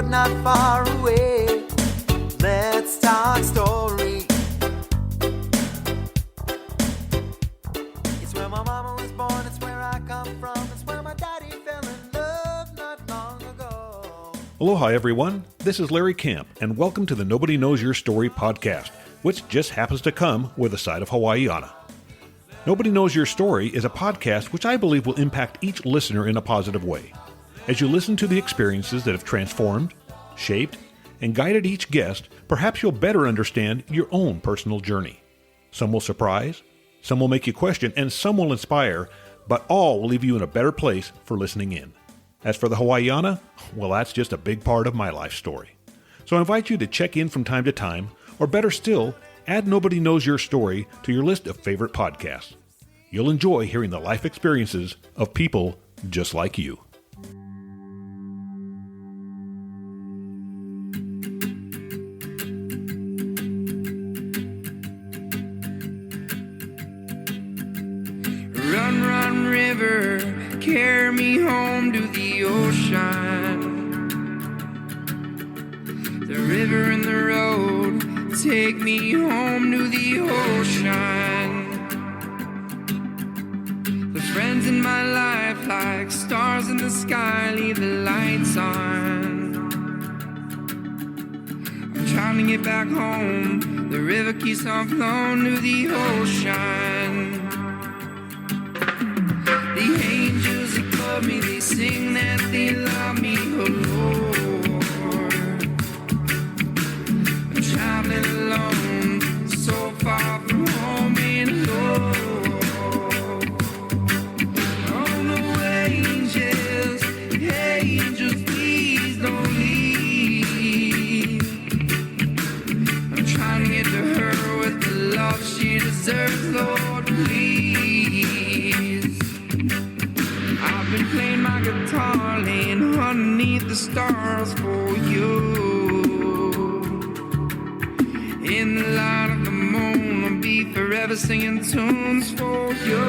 Not far away, let's talk story. It's where my mama was born, it's where I come from, it's where my daddy fell in love not long ago. Aloha everyone, this is Larry Camp, and welcome to the Nobody Knows Your Story podcast, which just happens to come with a side of Hawaiiana. Nobody Knows Your Story is a podcast which I believe will impact each listener in a positive way. As you listen to the experiences that have transformed, shaped, and guided each guest, perhaps you'll better understand your own personal journey. Some will surprise, some will make you question, and some will inspire, but all will leave you in a better place for listening in. As for the Hawaiiana, well, that's just a big part of my life story. So I invite you to check in from time to time, or better still, add Nobody Knows Your Story to your list of favorite podcasts. You'll enjoy hearing the life experiences of people just like you. Carry me home to the ocean. The river and the road take me home to the ocean. The friends in my life like stars in the sky, leave the lights on. I'm trying to get back home. The river keeps on flowing to the ocean. The angels above me, they sing that they love me, oh Lord. I'm traveling alone, so far from home and Lord. Oh no, angels, angels, please don't leave. I'm trying to get to her with the love she deserves, Lord, please. I've been playing my guitar, laying underneath the stars for you. In the light of the moon, I'll be forever singing tunes for you.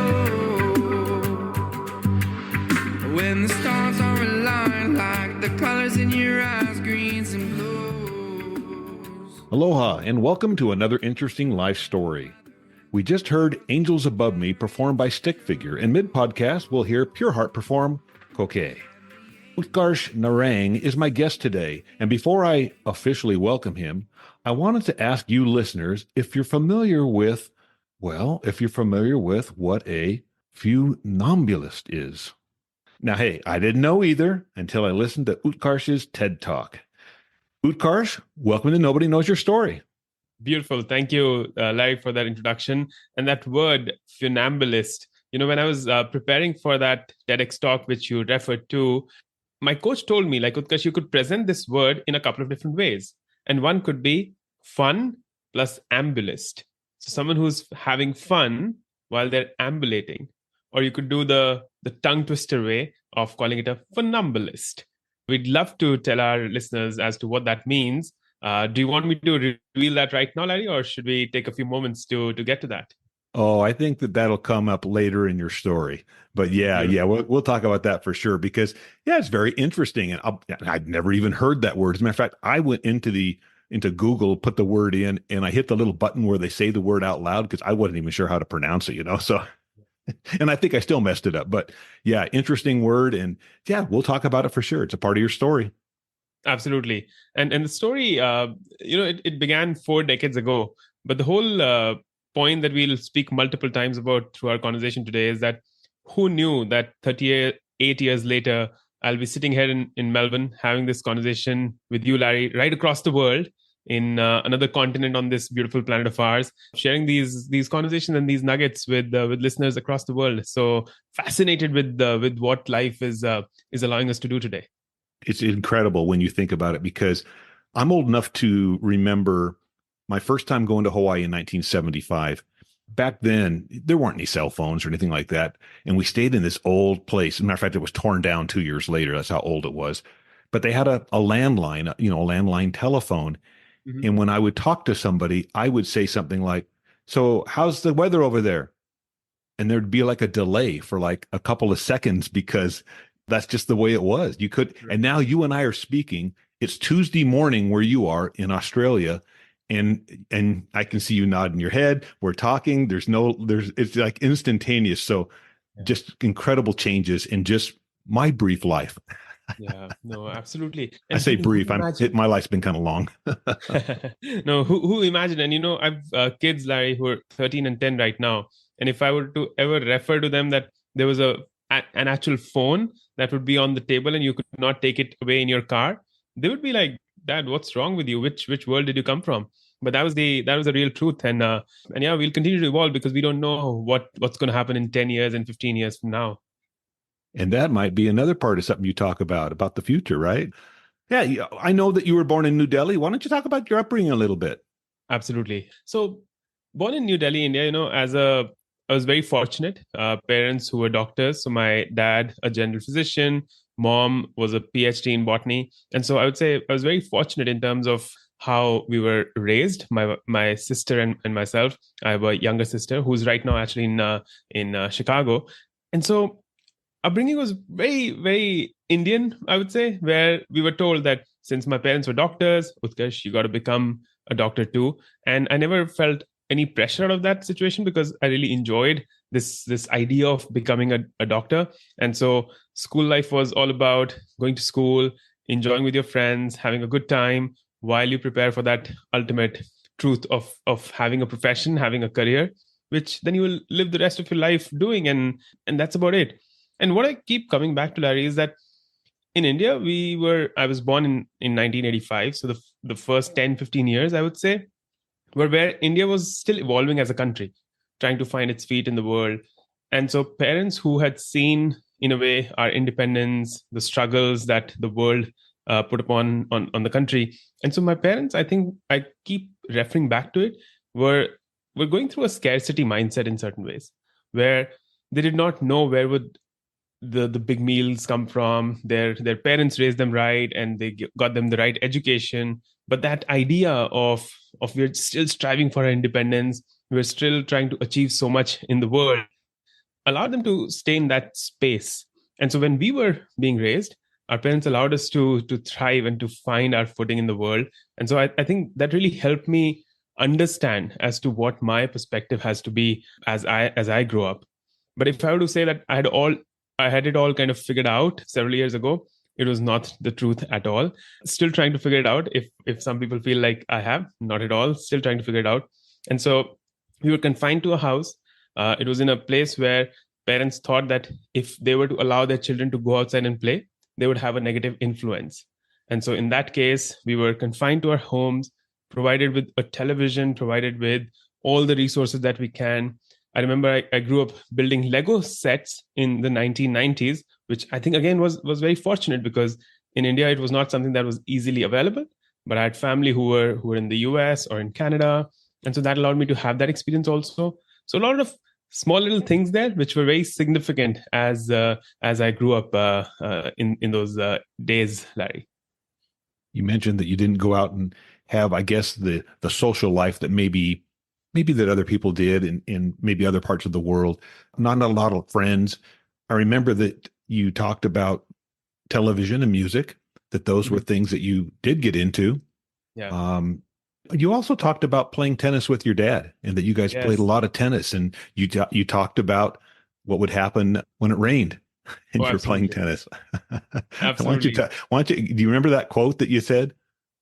When the stars are aligned like the colors in your eyes, greens and blues. Aloha, and welcome to another interesting life story. We just heard Angels Above Me performed by Stick Figure, and mid-podcast we'll hear Pure Heart perform Koke. Utkarsh Narang is my guest today, and before I officially welcome him, I wanted to ask you listeners if you're familiar with what a funambulist is. Now, hey, I didn't know either until I listened to Utkarsh's TED Talk. Utkarsh, welcome to Nobody Knows Your Story. Beautiful. Thank you, Larry, for that introduction. And that word, funambulist, when I was preparing for that TEDx talk, which you referred to, my coach told me, like, Utkarsh, you could present this word in a couple of different ways. And one could be fun plus ambulist. So someone who's having fun while they're ambulating. Or you could do the tongue twister way of calling it a funambulist. We'd love to tell our listeners as to what that means. Do you want me to reveal that right now, Larry, or should we take a few moments to get to that? Oh, I think that'll come up later in your story. But we'll talk about that for sure because, it's very interesting. And I'd never even heard that word. As a matter of fact, I went into Google, put the word in, and I hit the little button where they say the word out loud because I wasn't even sure how to pronounce it, So, and I think I still messed it up. But interesting word. And we'll talk about it for sure. It's a part of your story. Absolutely. And the story, it began 4 decades ago. But the whole point that we'll speak multiple times about through our conversation today is that who knew that 38 years later, I'll be sitting here in Melbourne having this conversation with you, Larry, right across the world in another continent on this beautiful planet of ours, sharing these conversations and these nuggets with listeners across the world. So fascinated with what life is allowing us to do today. It's incredible when you think about it because I'm old enough to remember my first time going to Hawaii in 1975. back then there weren't any cell phones or anything like that. And we stayed in this old place. As a matter of fact, it was torn down 2 years later. That's how old it was. But they had a landline, a landline telephone. Mhm. And when I would talk to somebody, I would say something like, "So how's the weather over there?" And there'd be like a delay for like a couple of seconds because that's just the way it was. You could, and now you and I are speaking. It's Tuesday morning where you are in Australia, and I can see you nodding your head. We're talking. It's like instantaneous. So Yeah. just incredible changes in just my brief life. Yeah, no, absolutely. I And say brief. imagine. My life's been kind of long. No, who imagine? And I've kids, Larry, who are 13 and 10 right now. And if I were to ever refer to them that there was an actual phone that would be on the table and you could not take it away in your car, they would be like, "Dad, what's wrong with you? Which world did you come from?" But that was the real truth. And yeah, we'll continue to evolve because we don't know what's going to happen in 10 years and 15 years from now. And that might be another part of something you talk about the future, right? Yeah, I know that you were born in New Delhi. Why don't you talk about your upbringing a little bit? Absolutely. So, born in New Delhi, India, I was very fortunate. Parents who were doctors. So, my dad, a general physician, mom was a PhD in botany, and so I would say I was very fortunate in terms of how we were raised. My sister and myself. I have a younger sister who's right now actually in Chicago, and so upbringing was very, very Indian, I would say, where we were told that since my parents were doctors, Utkarsh, you got to become a doctor too. And I never felt any pressure out of that situation because I really enjoyed this idea of becoming a doctor. And so school life was all about going to school, enjoying with your friends, having a good time while you prepare for that ultimate truth of having a profession, having a career, which then you will live the rest of your life doing. And that's about it. And what I keep coming back to, Larry, is that in India, I was born in 1985. So the first 10, 15 years, I would say, were where India was still evolving as a country, trying to find its feet in the world. And so parents who had seen, in a way, our independence, the struggles that the world put upon on the country. And so my parents, I think I keep referring back to it, were going through a scarcity mindset in certain ways, where they did not know where would the big meals come from. Their parents raised them right and they got them the right education, but that idea of we're still striving for our independence, we're still trying to achieve so much in the world, allowed them to stay in that space. And so when we were being raised, our parents allowed us to thrive and to find our footing in the world. And so I think that really helped me understand as to what my perspective has to be as I grow up. But if I were to say that I had it all kind of figured out several years ago, it was not the truth at all. Still trying to figure it out. If some people feel like I have, not at all. Still trying to figure it out. And so we were confined to a house. It was in a place where parents thought that if they were to allow their children to go outside and play, they would have a negative influence. And so in that case, we were confined to our homes, provided with a television, provided with all the resources that we can. I remember I grew up building Lego sets in the 1990s, which I think again was very fortunate because in India it was not something that was easily available. But I had family who were in the US or in Canada, and so that allowed me to have that experience also. So a lot of small little things there, which were very significant as I grew up in those days, Larry. You mentioned that you didn't go out and have, I guess, the social life that maybe that other people did in maybe other parts of the world. Not a lot of friends. I remember that you talked about television and music, that those were things that you did get into. Yeah. You also talked about playing tennis with your dad and that you guys Yes. played a lot of tennis, and you talked about what would happen when it rained and Oh, you're playing absolutely. tennis. Absolutely. Why don't you, do you remember that quote that you said?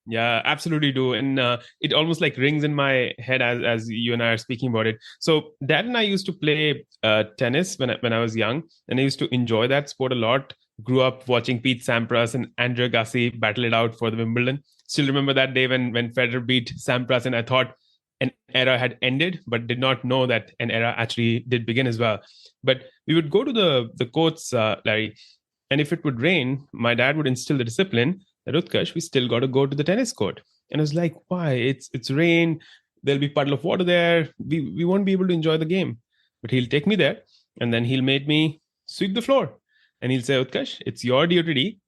Yeah, absolutely do. And it almost like rings in my head as you and I are speaking about it. So dad and I used to play tennis when I was young, and I used to enjoy that sport a lot. Grew up watching Pete Sampras and Andre Agassi battle it out for the Wimbledon. Still remember that day when Federer beat Sampras, and I thought an era had ended, but did not know that an era actually did begin as well. But we would go to the courts, Larry, and if it would rain, my dad would instill the discipline that Utkarsh, we still got to go to the tennis court. And I was like, why? It's rain. there'll be puddle of water there. We won't be able to enjoy the game. But he'll take me there, and then he'll make me sweep the floor. And he'll say, Utkarsh, it's your duty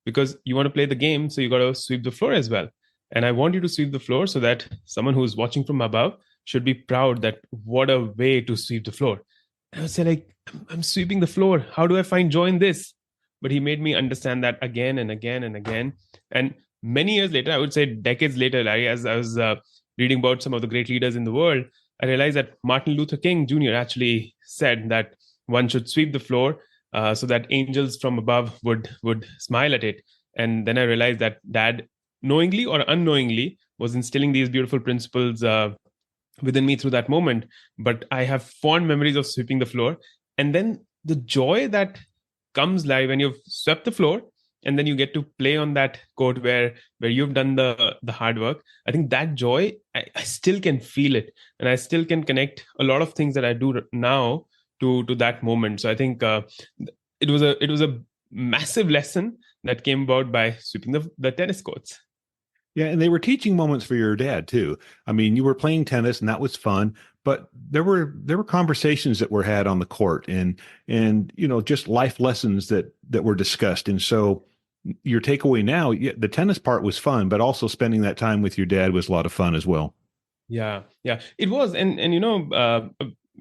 because you want to play the game, so you got to sweep the floor as well. And I want you to sweep the floor so that someone who's watching from above should be proud that what a way to sweep the floor. And I would say, like, I'm sweeping the floor. How do I find joy in this? But he made me understand that again and again and again. And many years later, I would say decades later, Larry, as I was reading about some of the great leaders in the world, I realized that Martin Luther King Jr. actually said that one should sweep the floor so that angels from above would smile at it. And then I realized that Dad, knowingly or unknowingly, was instilling these beautiful principles within me through that moment. But I have fond memories of sweeping the floor. And then the joy that comes, Larry, when you've swept the floor and then you get to play on that court where you've done the hard work. I think that joy, I still can feel it, and I still can connect a lot of things that I do now to that moment. So I think it was a massive lesson that came about by sweeping the tennis courts. Yeah, and they were teaching moments for your dad too. I mean, you were playing tennis and that was fun, but there were conversations that were had on the court and just life lessons that were discussed. And so your takeaway now, the tennis part was fun, but also spending that time with your dad was a lot of fun as well. Yeah, it was. And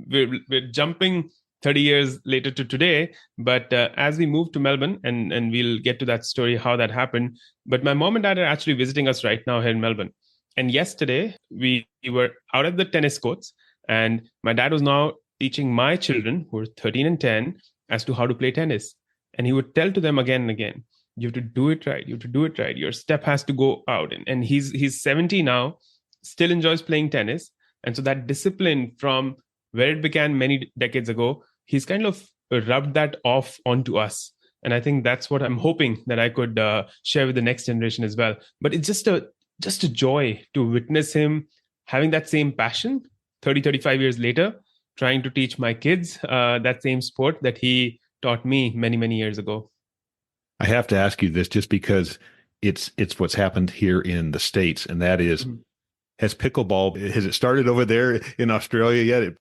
we're jumping 30 years later to today, but as we moved to Melbourne, and we'll get to that story, how that happened. But my mom and dad are actually visiting us right now here in Melbourne. And yesterday we were out at the tennis courts, and my dad was now teaching my children, who are 13 and 10, as to how to play tennis. And he would tell to them again and again, you have to do it right. You have to do it right. Your step has to go out. And he's 70 now, still enjoys playing tennis. And so that discipline from where it began many decades ago, he's kind of rubbed that off onto us. And I think that's what I'm hoping that I could share with the next generation as well. But it's just a joy to witness him having that same passion 35 years later, trying to teach my kids that same sport that he taught me many, many years ago. I have to ask you this just because it's what's happened here in the States, and that is, has it started over there in Australia yet?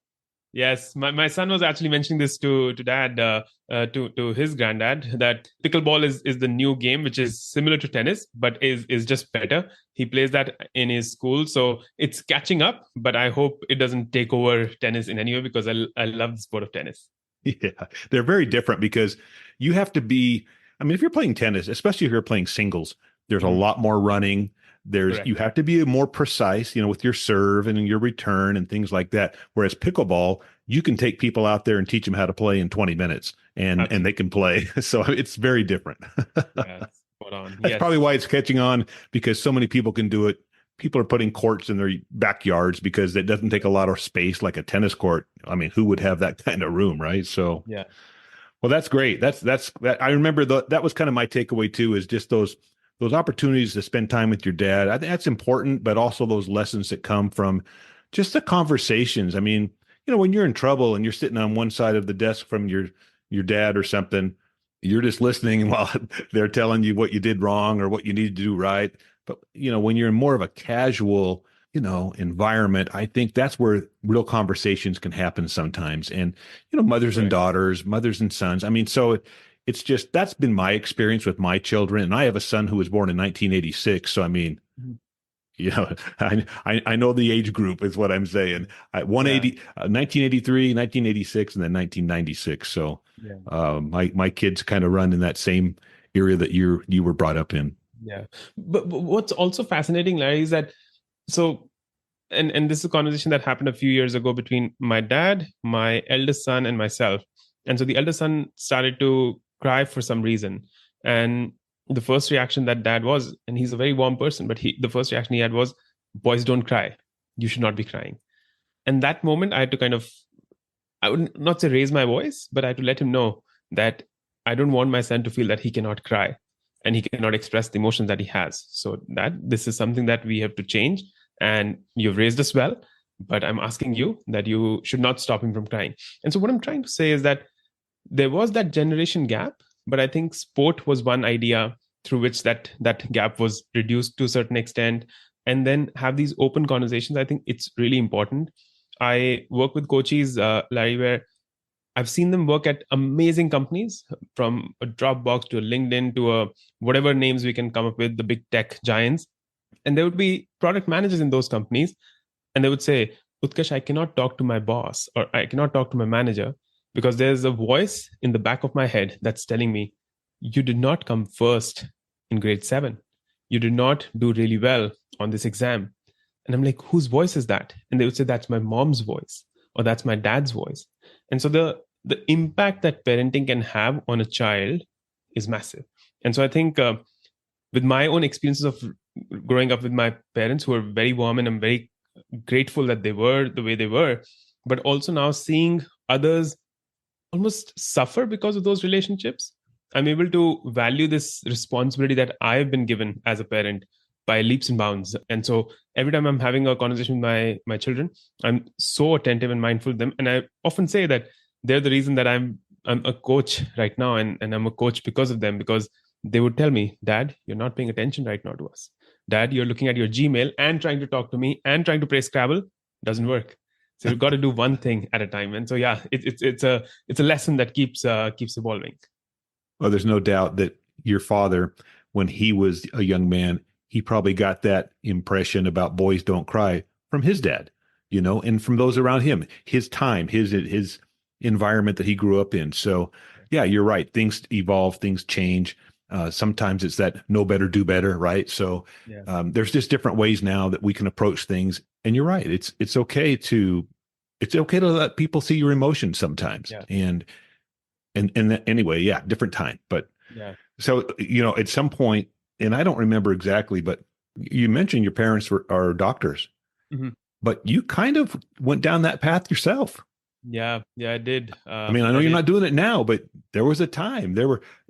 Yes, my son was actually mentioning this to dad, to his granddad, that pickleball is the new game, which is similar to tennis, but is just better. He plays that in his school, so it's catching up. But I hope it doesn't take over tennis in any way, because I love the sport of tennis. Yeah, they're very different because you have to be. I mean, if you're playing tennis, especially if you're playing singles, there's a lot more running. Correct. You have to be more precise, with your serve and your return and things like that. Whereas pickleball, you can take people out there and teach them how to play in 20 minutes and they can play. So it's very different. Yeah, spot on. That's probably why it's catching on, because so many people can do it. People are putting courts in their backyards because it doesn't take a lot of space like a tennis court. I mean, who would have that kind of room, right? So yeah. Well, that's great. That's I remember that was kind of my takeaway too, is just those opportunities to spend time with your dad. I think that's important, but also those lessons that come from just the conversations. I mean, when you're in trouble and you're sitting on one side of the desk from your dad or something, you're just listening while they're telling you what you did wrong or what you need to do right. But, when you're in more of a casual, environment, I think that's where real conversations can happen sometimes. And, mothers and daughters, mothers and sons. I mean, so it's just, that's been my experience with my children. And I have a son who was born in 1986. So, I mean, I know the age group is what I'm saying. 1983, 1986, and then 1996. So my kids kind of run in that same area that you were brought up in. Yeah. But what's also fascinating, Larry, is that, so, and this is a conversation that happened a few years ago between my dad, my eldest son, and myself. And so the eldest son started to cry for some reason. And the first reaction that dad was, and he's a very warm person, but the first reaction he had was, boys don't cry. You should not be crying. And that moment I had to I would not say raise my voice, but I had to let him know that I don't want my son to feel that he cannot cry and he cannot express the emotions that he has. So that this is something that we have to change. And you've raised us well, but I'm asking you that you should not stop him from crying. And so what I'm trying to say is that there was that generation gap, but I think sport was one idea through which that gap was reduced to a certain extent. and then have these open conversations. I think it's really important. I work with coaches, Larry, where I've seen them work at amazing companies, from a Dropbox to a LinkedIn to a whatever names we can come up with, the big tech giants. And there would be product managers in those companies, and they would say, Utkarsh, I cannot talk to my boss or I cannot talk to my manager because there's a voice in the back of my head that's telling me, you did not come first in grade 7. You did not do really well on this exam. And I'm like, whose voice is that? And they would say, that's my mom's voice or that's my dad's voice. And so the impact that parenting can have on a child is massive. And so I think with my own experiences of growing up with my parents, who are very warm, and I'm very grateful that they were the way they were, but also now seeing others almost suffer because of those relationships, I'm able to value this responsibility that I've been given as a parent by leaps and bounds. And so every time I'm having a conversation with my children, I'm so attentive and mindful of them. And I often say that they're the reason that I'm a coach right now. And I'm a coach because of them, because they would tell me, Dad, you're not paying attention right now to us. Dad, you're looking at your Gmail and trying to talk to me and trying to play Scrabble. Doesn't work. So you've got to do one thing at a time. And so, yeah, it's a lesson that keeps evolving. Well, there's no doubt that your father, when he was a young man, he probably got that impression about boys don't cry from his dad, and from those around him, his time, his environment that he grew up in. So, yeah, you're right. Things evolve, things change. Sometimes it's that know better, do better, right? So there's just different ways now that we can approach things. And you're right. It's okay to let people see your emotions sometimes. Yeah. And anyway, yeah, different time. But so, at some point, and I don't remember exactly, but you mentioned your parents are doctors, mm-hmm. but you kind of went down that path yourself. Yeah, I did. I know you're not doing it now, but there was a time.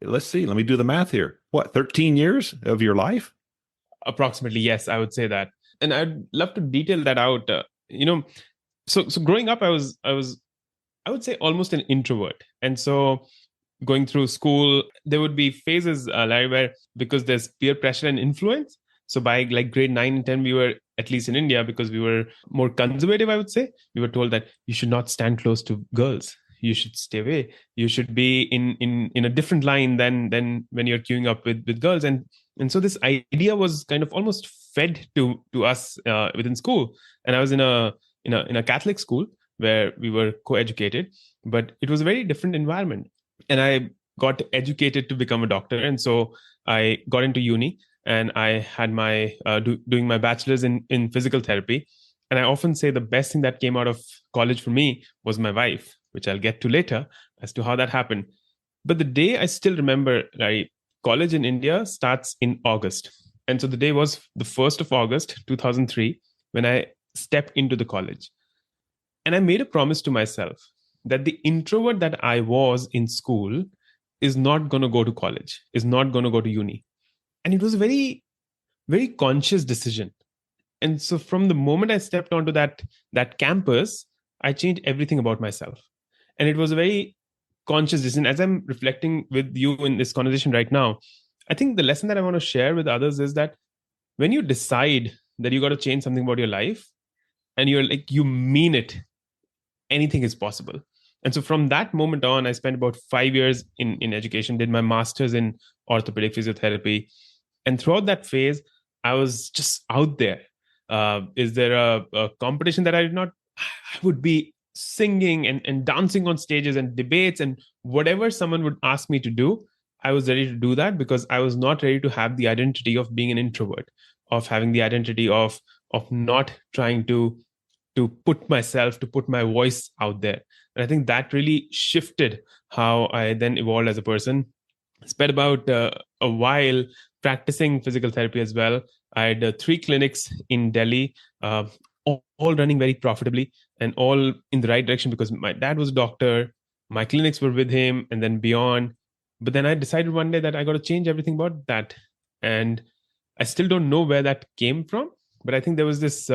Let's see, let me do the math here. 13 years of your life? Approximately, yes, I would say that. And I'd love to detail that out. So growing up, I would say almost an introvert. And so going through school, there would be phases, Larry, where because there's peer pressure and influence. So by like grade 9 and 10, we were, at least in India, because we were more conservative, I would say, we were told that you should not stand close to girls. You should stay away. You should be in a different line than when you're queuing up with girls. And so this idea was kind of almost fed to us within school. And I was in a Catholic school where we were co-educated, but it was a very different environment. And I got educated to become a doctor. And so I got into uni, and I had my doing my bachelor's in physical therapy. And I often say the best thing that came out of college for me was my wife, which I'll get to later as to how that happened. But the day I still remember, like, college in India starts in August. And so the day was the 1st of August, 2003, when I stepped into the college. And I made a promise to myself that the introvert that I was in school is not going to go to college, is not going to go to uni. And it was a very, very conscious decision. And so from the moment I stepped onto that campus, I changed everything about myself. And it was a very conscious decision. As I'm reflecting with you in this conversation right now, I think the lesson that I want to share with others is that when you decide that you got to change something about your life, and you mean it, anything is possible. And so from that moment on, I spent about 5 years in education, did my master's in orthopedic physiotherapy. And throughout that phase, I was just out there. Is there a competition that I did not? I would be singing and dancing on stages and debates, and whatever someone would ask me to do, I was ready to do that, because I was not ready to have the identity of being an introvert, of having the identity of not trying to put my voice out there. And I think that really shifted how I then evolved as a person. Spent about a while practicing physical therapy as well. I had 3 clinics in Delhi, all running very profitably and all in the right direction, because my dad was a doctor, my clinics were with him, and then beyond. But then I decided one day that I got to change everything about that. And I still don't know where that came from, but I think there was this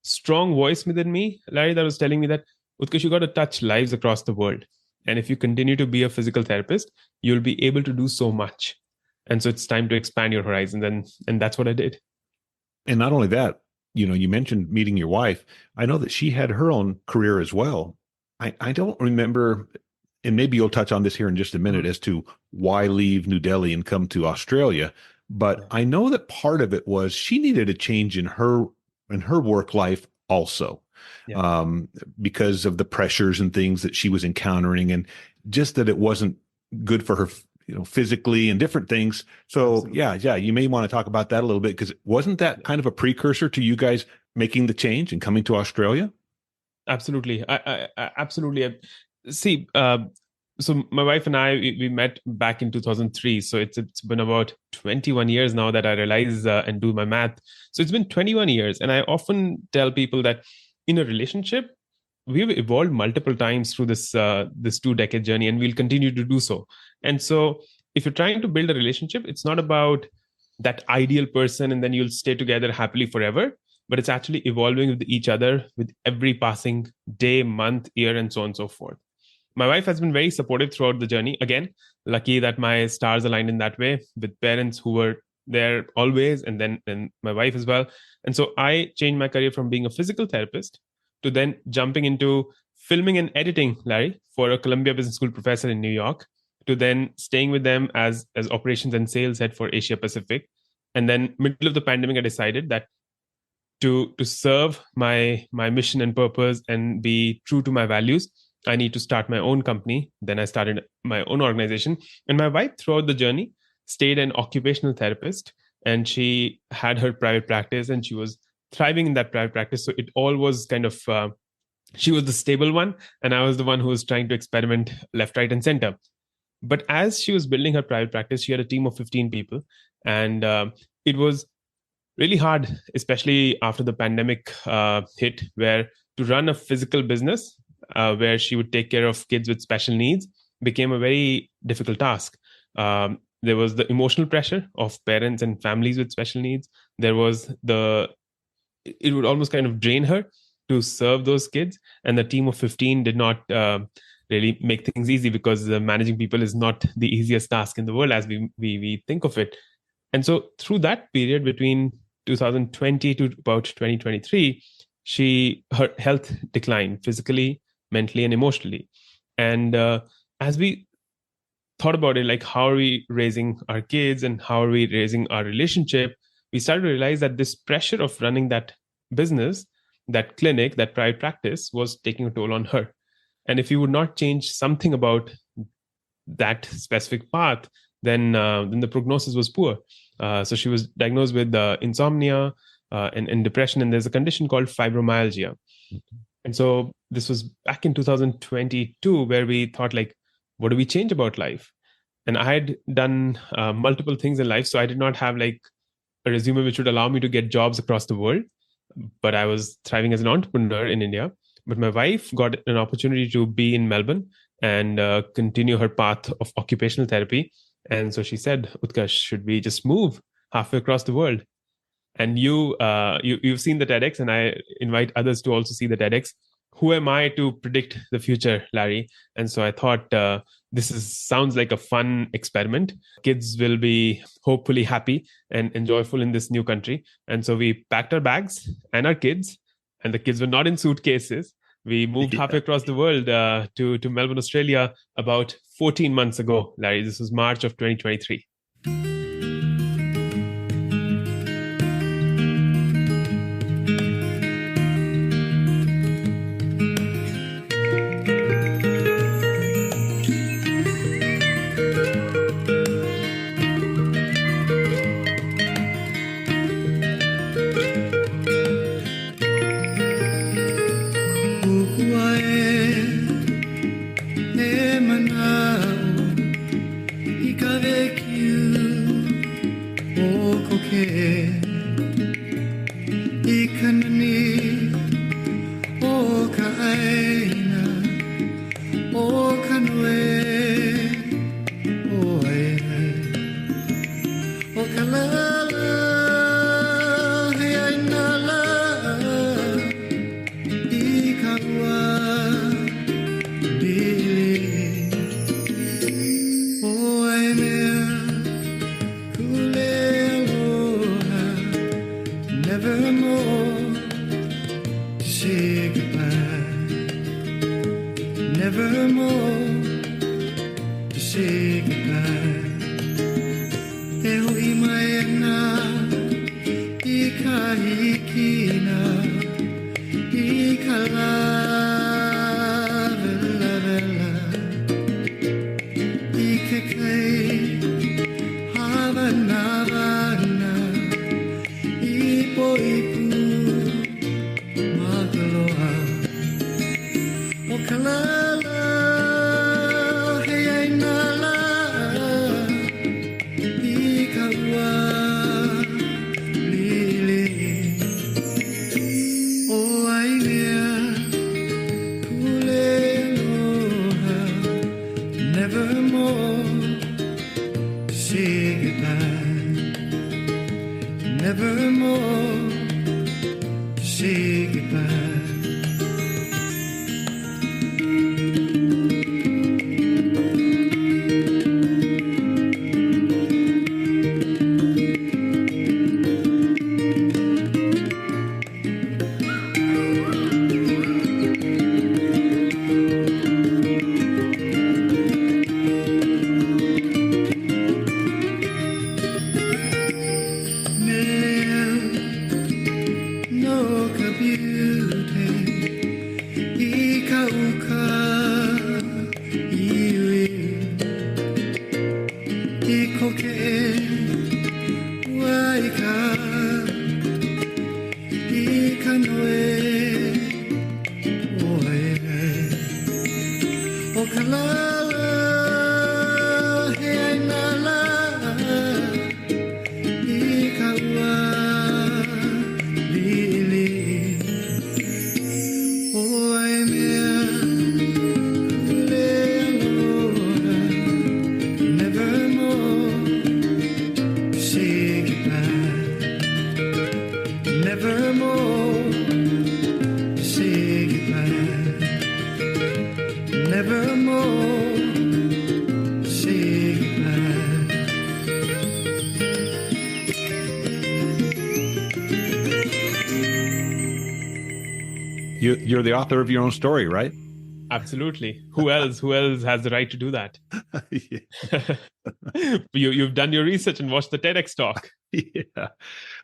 strong voice within me, Larry, that was telling me that, Utkarsh, you got to touch lives across the world. And if you continue to be a physical therapist, you'll be able to do so much. And so it's time to expand your horizons. And that's what I did. And not only that, you mentioned meeting your wife. I know that she had her own career as well. I don't remember, and maybe you'll touch on this here in just a minute as to why leave New Delhi and come to Australia. But I know that part of it was she needed a change in her work life also, because of the pressures and things that she was encountering, and just that it wasn't good for her, physically and different things. So Absolutely. Yeah, you may want to talk about that a little bit, because wasn't that kind of a precursor to you guys making the change and coming to Australia? Absolutely. I absolutely. See, so my wife and I, we met back in 2003. So it's been about 21 years now that I realize and do my math. So it's been 21 years. And I often tell people that in a relationship, we've evolved multiple times through this 2-decade journey, and we'll continue to do so. And so if you're trying to build a relationship, it's not about that ideal person and then you'll stay together happily forever, but it's actually evolving with each other with every passing day, month, year, and so on and so forth. My wife has been very supportive throughout the journey. Again, lucky that my stars aligned in that way, with parents who were there always, and then my wife as well. And so I changed my career from being a physical therapist to then jumping into filming and editing, Larry, for a Columbia Business School professor in New York, to then staying with them as operations and sales head for Asia Pacific. And then middle of the pandemic, I decided that to serve my mission and purpose and be true to my values, I need to start my own company. Then I started my own organization. And my wife, throughout the journey, stayed an occupational therapist, and she had her private practice, and she was thriving in that private practice. So it all was kind of, she was the stable one, and I was the one who was trying to experiment left, right, and center. But as she was building her private practice, she had a team of 15 people. And it was really hard, especially after the pandemic hit, where to run a physical business where she would take care of kids with special needs became a very difficult task. There was the emotional pressure of parents and families with special needs. There was it would almost kind of drain her to serve those kids. And the team of 15 did not really make things easy, because managing people is not the easiest task in the world as we think of it. And so through that period between 2020 to about 2023, her health declined physically, mentally, and emotionally. And as we thought about it, like, how are we raising our kids and how are we raising our relationship, we started to realize that this pressure of running that business, that clinic, that private practice, was taking a toll on her. And if we would not change something about that specific path, then the prognosis was poor. So she was diagnosed with insomnia and depression, and there's a condition called fibromyalgia. Mm-hmm. And so this was back in 2022, where we thought, like, what do we change about life? And I had done multiple things in life, so I did not have like a resume which would allow me to get jobs across the world, but I was thriving as an entrepreneur in India. But my wife got an opportunity to be in Melbourne and continue her path of occupational therapy. And so she said, Utkarsh, should we just move halfway across the world? And you've seen the TEDx, and I invite others to also see the TEDx. Who am I to predict the future, Larry? And so I thought sounds like a fun experiment. Kids will be hopefully happy and joyful in this new country. And so we packed our bags and our kids, and the kids were not in suitcases. We moved halfway across the world to Melbourne, Australia, about 14 months ago, Larry. This was March of 2023. say goodbye. E hui mai na, I ka hiki na, I ka la vela vela, I ke kei havana vana, I po ipu magaloha, o kalala hei ai na la, I ka ua lili, o ai mea kule aloha, nevermore to say goodbye, nevermore to say goodbye. No ka beauty, ika uka, iwi, iko ke waika, ika noe, oe, o kalala, he ai nala, ika ua. You're the author of your own story, right? Absolutely. Who else? Who else has the right to do that? Yeah. You've done your research and watched the TEDx talk. Yeah.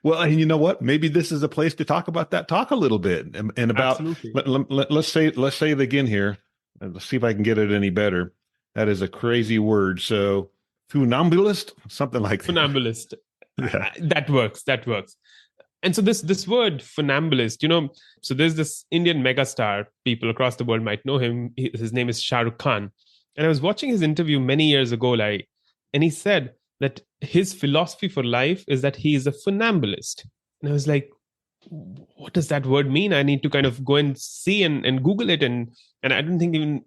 Well, and you know what? Maybe this is a place to talk about that talk a little bit and about. Absolutely. Let's say it again here. Let's see if I can get it any better. That is a crazy word. So, funambulist, something like that. Funambulist. Yeah. That works. That works. And so this word funambulist, so there's this Indian megastar, people across the world might know him. His name is Shah Rukh Khan. And I was watching his interview many years ago, Larry, and he said that his philosophy for life is that he is a funambulist. And I was like, what does that word mean? I need to kind of go and see and Google it. And I don't think even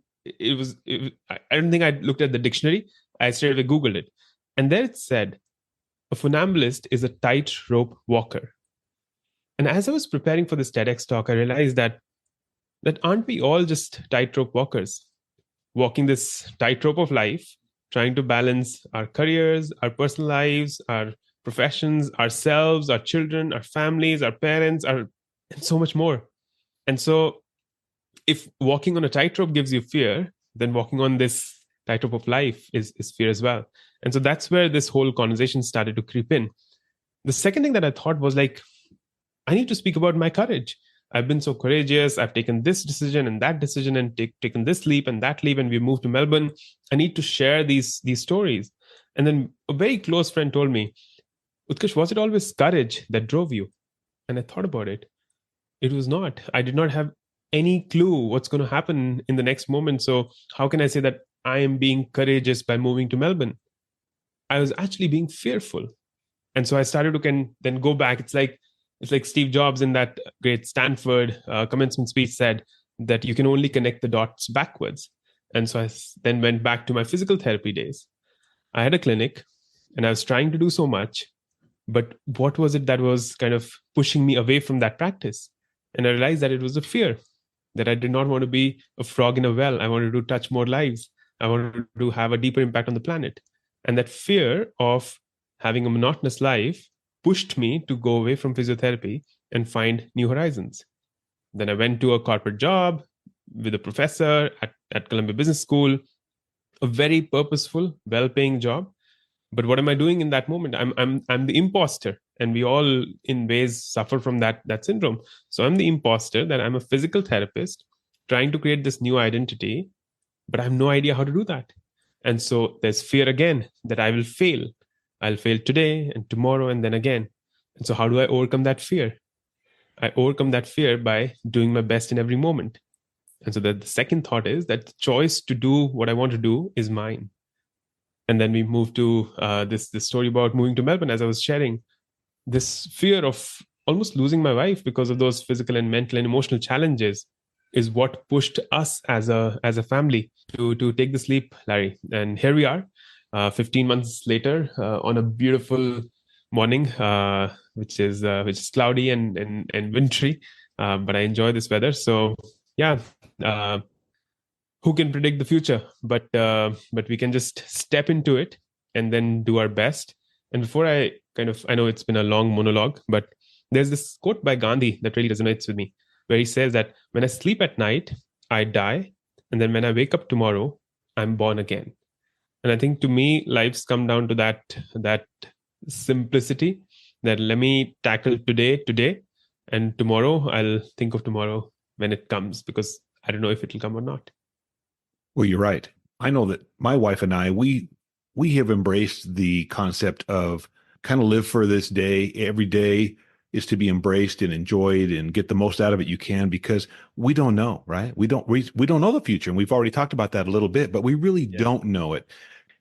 I don't think I looked at the dictionary. I straight away Googled it. And there it said, a funambulist is a tightrope walker. And as I was preparing for this TEDx talk, I realized that aren't we all just tightrope walkers, walking this tightrope of life, trying to balance our careers, our personal lives, our professions, ourselves, our children, our families, our parents, and so much more. And so if walking on a tightrope gives you fear, then walking on this tightrope of life is fear as well. And so that's where this whole conversation started to creep in. The second thing that I thought was like, I need to speak about my courage. I've been so courageous. I've taken this decision and that decision and taken this leap and that leap, and we moved to Melbourne. I need to share these stories. And then a very close friend told me, Utkarsh, was it always courage that drove you? And I thought about it. It was not. I did not have any clue what's going to happen in the next moment. So how can I say that I am being courageous by moving to Melbourne? I was actually being fearful. And so I started to then go back. It's like Steve Jobs in that great Stanford commencement speech said that you can only connect the dots backwards. And so I then went back to my physical therapy days. I had a clinic and I was trying to do so much, but what was it that was kind of pushing me away from that practice? And I realized that it was a fear, that I did not want to be a frog in a well. I wanted to touch more lives. I wanted to have a deeper impact on the planet. And that fear of having a monotonous life pushed me to go away from physiotherapy and find new horizons. Then I went to a corporate job with a professor at Columbia Business School. a very purposeful, well-paying job. But what am I doing in that moment? I'm the imposter, and we all in ways suffer from that syndrome. So I'm the imposter, that I'm a physical therapist trying to create this new identity, but I have no idea how to do that. And so there's fear again that I will fail. I'll fail today and tomorrow and then again. And so how do I overcome that fear? I overcome that fear by doing my best in every moment. And so the second thought is that the choice to do what I want to do is mine. And then we move to this story about moving to Melbourne. As I was sharing, this fear of almost losing my wife because of those physical and mental and emotional challenges is what pushed us as a family to take this leap, Larry. And here we are, 15 months later, on a beautiful morning, which is cloudy and wintry, but I enjoy this weather. So yeah. Who can predict the future? But we can just step into it and then do our best. And before I know it's been a long monologue, but there's this quote by Gandhi that really resonates with me, where he says that when I sleep at night, I die. And then when I wake up tomorrow, I'm born again. And I think to me, life's come down to that simplicity, that let me tackle today, and tomorrow I'll think of tomorrow when it comes, because I don't know if it'll come or not. Well, you're right. I know that my wife and I, we have embraced the concept of kind of live for this day. Every day is to be embraced and enjoyed and get the most out of it you can, because we don't know, right? We don't know the future. And we've already talked about that a little bit, but we really don't know it.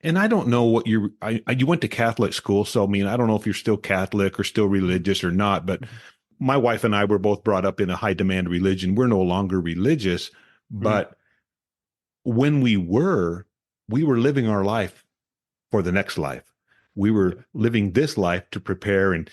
And I don't know what you went to Catholic school. So, I mean, I don't know if you're still Catholic or still religious or not, but my wife and I were both brought up in a high demand religion. We're no longer religious, but when we were living our life for the next life. We were living this life to prepare and,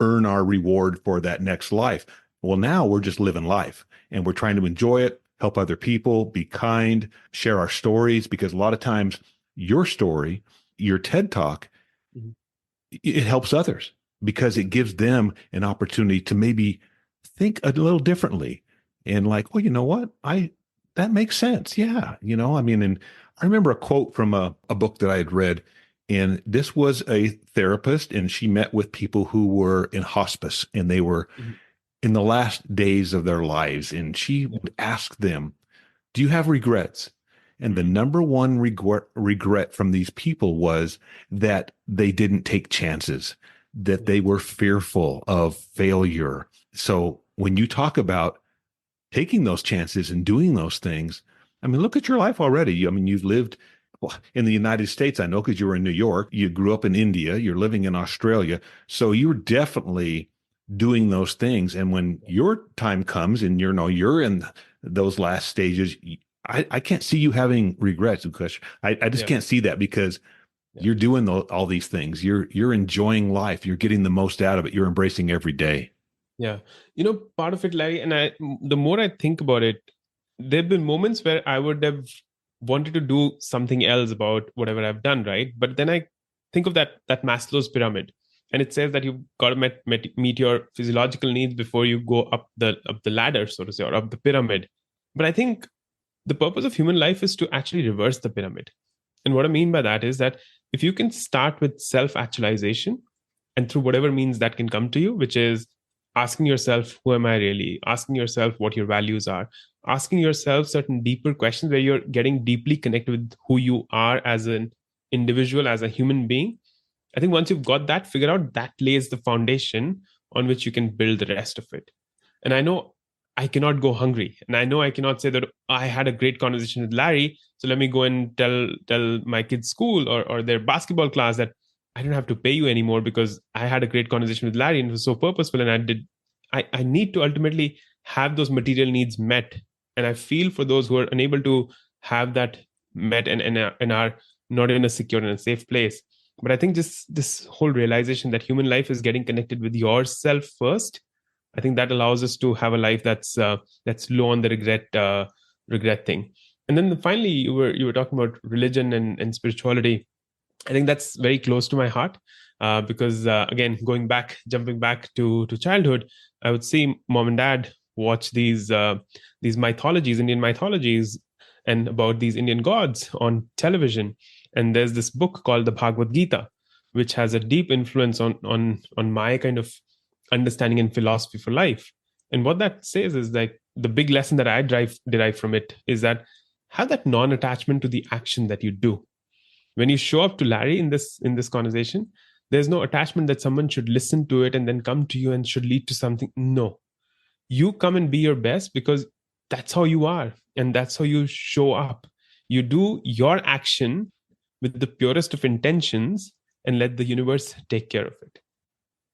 earn our reward for that next life. Well, now we're just living life and we're trying to enjoy it, help other people, be kind, share our stories, because a lot of times your story, your TED Talk, it helps others because it gives them an opportunity to maybe think a little differently and like, well, you know what? That makes sense. Yeah. And I remember a quote from a book that I had read, and this was a therapist, and she met with people who were in hospice and they were in the last days of their lives. And she would ask them, do you have regrets? And the number one regret from these people was that they didn't take chances, that they were fearful of failure. So when you talk about taking those chances and doing those things, I mean, look at your life already. You've lived in the United States, I know, because you were in New York. You grew up in India. You're living in Australia. So you're definitely doing those things. And when your time comes and you're in those last stages, I can't see you having regrets, Utkarsh. I just can't see that, because you're doing all these things. You're enjoying life. You're getting the most out of it. You're embracing every day. Yeah. Part of it, Larry, and the more I think about it, there have been moments where I would have wanted to do something else about whatever I've done, right? But then I think of that Maslow's pyramid, and it says that you've got to meet your physiological needs before you go up the ladder, so to say, or up the pyramid. But I think the purpose of human life is to actually reverse the pyramid. And what I mean by that is that if you can start with self-actualization, and through whatever means that can come to you, which is asking yourself, who am I really? Asking yourself what your values are, asking yourself certain deeper questions where you're getting deeply connected with who you are as an individual, as a human being. I think once you've got that figured out, that lays the foundation on which you can build the rest of it. And I know I cannot go hungry. And I know I cannot say that I had a great conversation with Larry, so let me go and tell my kids' school or their basketball class that I don't have to pay you anymore because I had a great conversation with Larry and it was so purposeful. And I need to ultimately have those material needs met. And I feel for those who are unable to have that met and are not in a secure and a safe place. But I think just this whole realization that human life is getting connected with yourself first, I think that allows us to have a life that's low on the regret thing. And then finally, you were talking about religion and spirituality. I think that's very close to my heart because again, jumping back to childhood, I would see mom and dad watch these mythologies, Indian mythologies, and about these Indian gods on television. And there's this book called the Bhagavad Gita, which has a deep influence on my kind of understanding and philosophy for life. And what that says is like the big lesson that I derive from it is that have that non-attachment to the action that you do. When you show up to Larry in this conversation, there's no attachment that someone should listen to it and then come to you and should lead to something. No, you come and be your best because that's how you are and that's how you show up. You do your action with the purest of intentions and let the universe take care of it.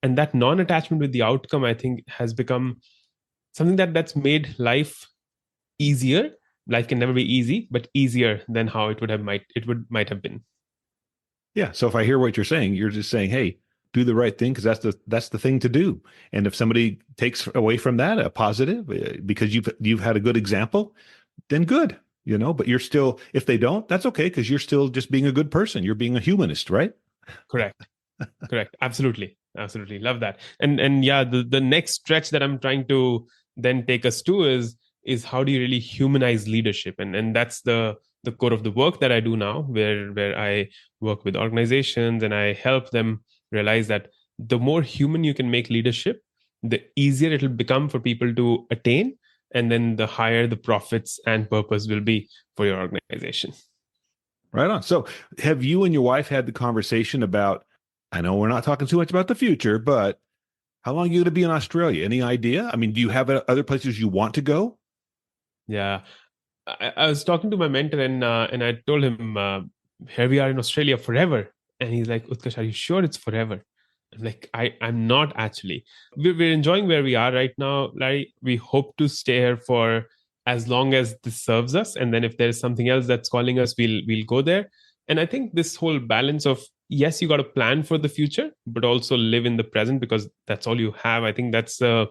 And that non-attachment with the outcome, I think, has become something that's made life easier. Life can never be easy, but easier than how it might have been. Yeah. So if I hear what you're saying, you're just saying, hey, do the right thing because that's the thing to do. And if somebody takes away from that a positive because you've had a good example, then good, but you're still, if they don't, that's okay because you're still just being a good person. You're being a humanist, right? Correct. Absolutely. Love that. And yeah, the next stretch that I'm trying to then take us to is how do you really humanize leadership? And that's the core of the work that I do now, where I work with organizations and I help them realize that the more human you can make leadership, the easier it'll become for people to attain. And then the higher the profits and purpose will be for your organization. Right on. So have you and your wife had the conversation about, I know we're not talking too much about the future, but how long are you going to be in Australia? Any idea? I mean, do you have other places you want to go? Yeah. I was talking to my mentor and I told him, here we are in Australia forever. And he's like, Utkarsh, are you sure it's forever? I'm like, I'm not actually. We're enjoying where we are right now, Larry. We hope to stay here for as long as this serves us. And then if there's something else that's calling us, we'll go there. And I think this whole balance of, yes, you got to plan for the future, but also live in the present because that's all you have. I think that's a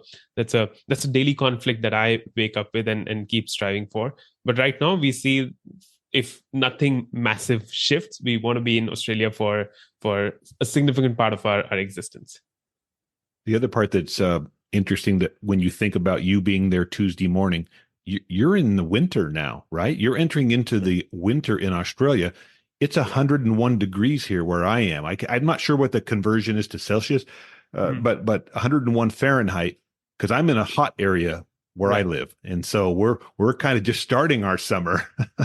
daily conflict that I wake up with and keep striving for. But right now we see if nothing massive shifts, we want to be in Australia for a significant part of our existence. The other part that's interesting that when you think about you being there Tuesday morning, you're in the winter now, right? You're entering into the winter in Australia. It's 101 degrees here where I am. I'm not sure what the conversion is to Celsius, but 101 Fahrenheit, because I'm in a hot area where I live. And so we're kind of just starting our summer.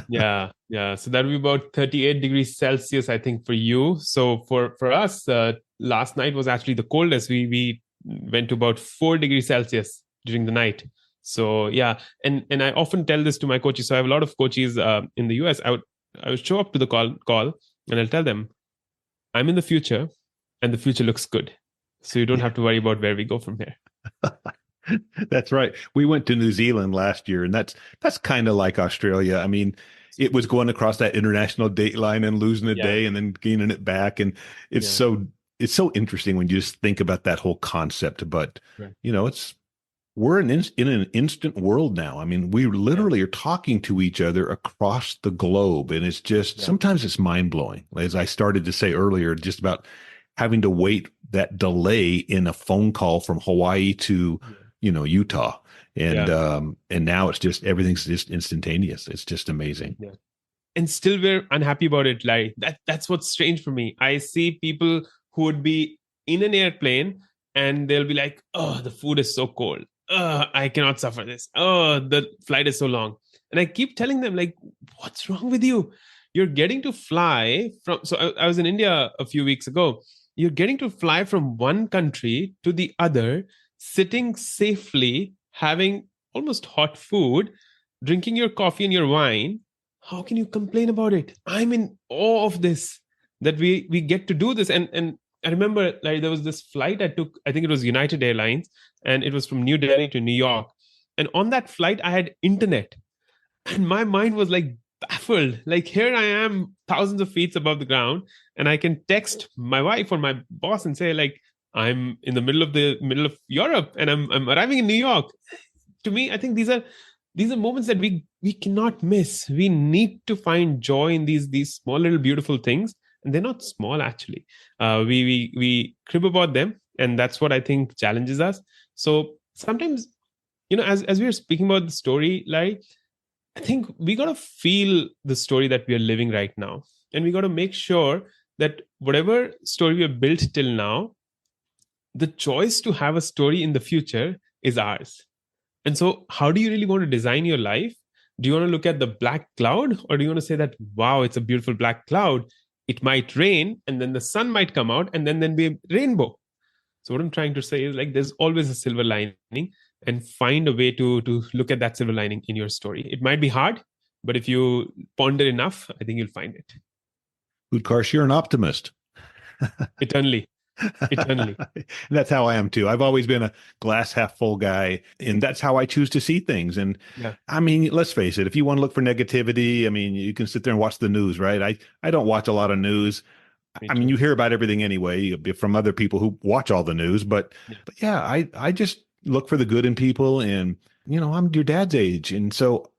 Yeah. So that would be about 38 degrees Celsius, I think, for you. So for us, last night was actually the coldest. We went to about 4 degrees Celsius during the night. So yeah, and I often tell this to my coaches. So I have a lot of coaches in the US. I would show up to the call and I'll tell them, I'm in the future and the future looks good. So you don't have to worry about where we go from here. That's right. We went to New Zealand last year, and that's kind of like Australia. I mean, it was going across that international date line and losing a day and then gaining it back. And it's so interesting when you just think about that whole concept. But, we're in an instant world now. I mean, we literally are talking to each other across the globe. And it's just, sometimes it's mind blowing. As I started to say earlier, just about having to wait that delay in a phone call from Hawaii to, Utah. And now it's just, everything's just instantaneous. It's just amazing. Yeah. And still we're unhappy about it, Larry. That's what's strange for me. I see people who would be in an airplane and they'll be like, oh, the food is so cold. I cannot suffer this. Oh, the flight is so long. And I keep telling them, like, what's wrong with you? You're getting to fly from, so I was in India a few weeks ago. You're getting to fly from one country to the other, sitting safely, having almost hot food, drinking your coffee and your wine. How can you complain about it? I'm in awe of this, that we get to do this. And I remember, like, there was this flight I took, I think it was United Airlines, and it was from New Delhi to New York. And on that flight, I had internet. And my mind was like baffled. Like, here I am, thousands of feet above the ground, and I can text my wife or my boss and say, like, I'm in the middle of Europe and I'm arriving in New York. To me, I think these are moments that we cannot miss. We need to find joy in these small little beautiful things. And they're not small, actually. We crib about them, and that's what I think challenges us. So sometimes, as we were speaking about the story, Larry, I think we got to feel the story that we are living right now. And we got to make sure that whatever story we have built till now, the choice to have a story in the future is ours. And so, how do you really want to design your life? Do you want to look at the black cloud, or do you want to say that, wow, it's a beautiful black cloud? It might rain, and then the sun might come out, and then be a rainbow. So, what I'm trying to say is like there's always a silver lining, and find a way to look at that silver lining in your story. It might be hard, but if you ponder enough, I think you'll find it. Utkarsh, you're an optimist. Eternally. That's how I am too. I've always been a glass half full guy, and that's how I choose to see things. And I mean, let's face it, if you want to look for negativity, I mean, you can sit there and watch the news, right? I don't watch a lot of news. I mean, you hear about everything anyway from other people who watch all the news, but yeah, I just look for the good in people. And, I'm your dad's age. And so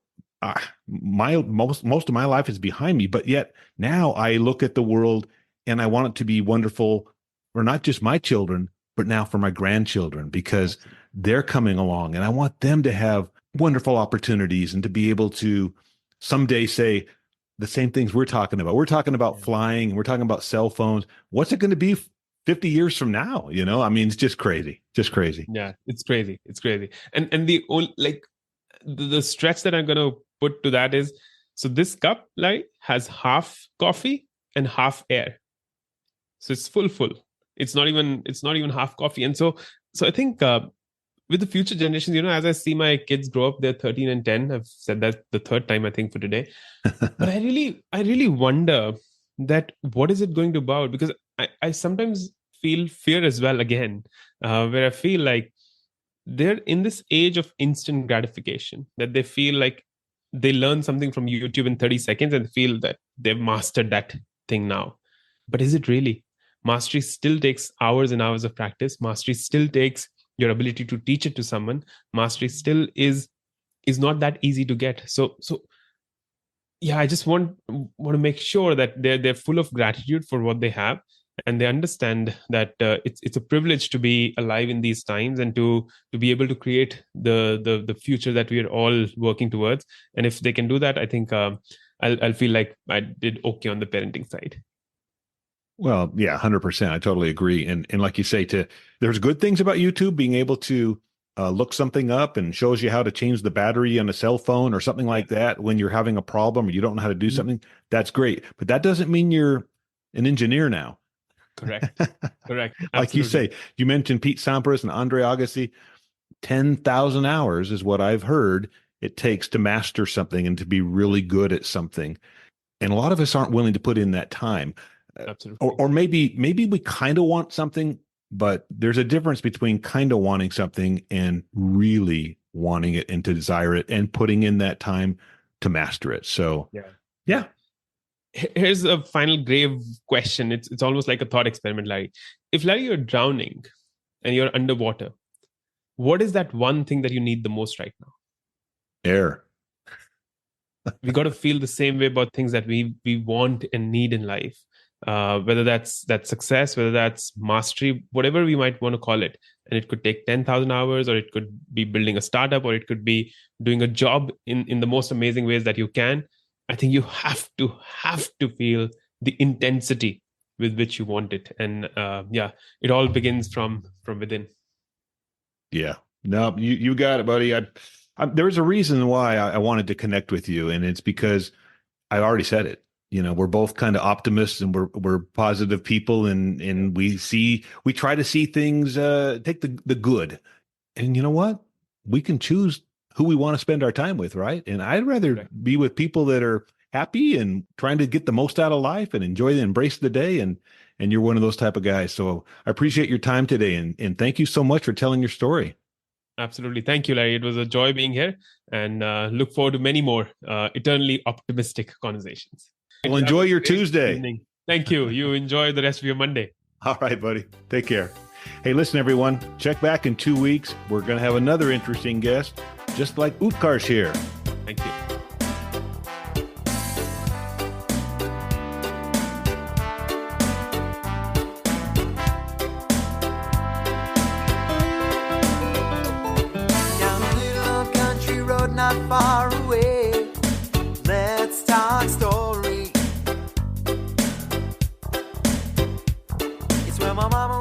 most of my life is behind me, but yet now I look at the world and I want it to be wonderful for not just my children, but now for my grandchildren, because they're coming along and I want them to have wonderful opportunities and to be able to someday say the same things we're talking about. We're talking about flying and we're talking about cell phones. What's it going to be 50 years from now? I mean, it's just crazy. Yeah, it's crazy. And the only, like the stretch that I'm going to put to that is, so this cup has half coffee and half air. So it's full. It's not even half coffee. And so I think with the future generations, as I see my kids grow up, they're 13 and 10. I've said that the third time, I think, for today. But I really wonder that what is it going to be about? Because I sometimes feel fear as well, again, where I feel like they're in this age of instant gratification, that they feel like they learn something from YouTube in 30 seconds and feel that they've mastered that thing now. But is it really? Mastery still takes hours and hours of practice. Mastery still takes your ability to teach it to someone. Mastery still is not that easy to get. So yeah, I just want to make sure that they're full of gratitude for what they have, and they understand that it's a privilege to be alive in these times and to be able to create the future that we are all working towards. And if they can do that, I think I'll feel like I did okay on the parenting side. Well, yeah, 100%. I totally agree. And like you say, there's good things about YouTube, being able to look something up and shows you how to change the battery on a cell phone or something like that when you're having a problem or you don't know how to do something. That's great. But that doesn't mean you're an engineer now. Correct. Like you say, you mentioned Pete Sampras and Andre Agassi. 10,000 hours is what I've heard it takes to master something and to be really good at something. And a lot of us aren't willing to put in that time. Absolutely. Or maybe we kind of want something, but there's a difference between kind of wanting something and really wanting it and to desire it and putting in that time to master it. So yeah. Here's a final grave question. It's almost like a thought experiment, Larry. If, Larry, you're drowning and you're underwater, what is that one thing that you need the most right now? Air. We got to feel the same way about things that we want and need in life. Whether that's success, whether that's mastery, whatever we might want to call it. And it could take 10,000 hours, or it could be building a startup, or it could be doing a job in the most amazing ways that you can. I think you have to feel the intensity with which you want it. And it all begins from within. Yeah. No, you got it, buddy. There's a reason why I wanted to connect with you, and it's because I already said it. We're both kind of optimists, and we're positive people, and we try to see things, take the good. And you know what? We can choose who we want to spend our time with, right? And I'd rather be with people that are happy and trying to get the most out of life and embrace the day. And you're one of those type of guys. So I appreciate your time today, and thank you so much for telling your story. Absolutely. Thank you, Larry. It was a joy being here, and look forward to many more eternally optimistic conversations. Well, enjoy your Tuesday. Evening. Thank you. You enjoy the rest of your Monday. All right, buddy. Take care. Hey, listen, everyone. Check back in 2 weeks. We're going to have another interesting guest, just like Utkarsh here. Thank you. Down a little country road not far away, my mama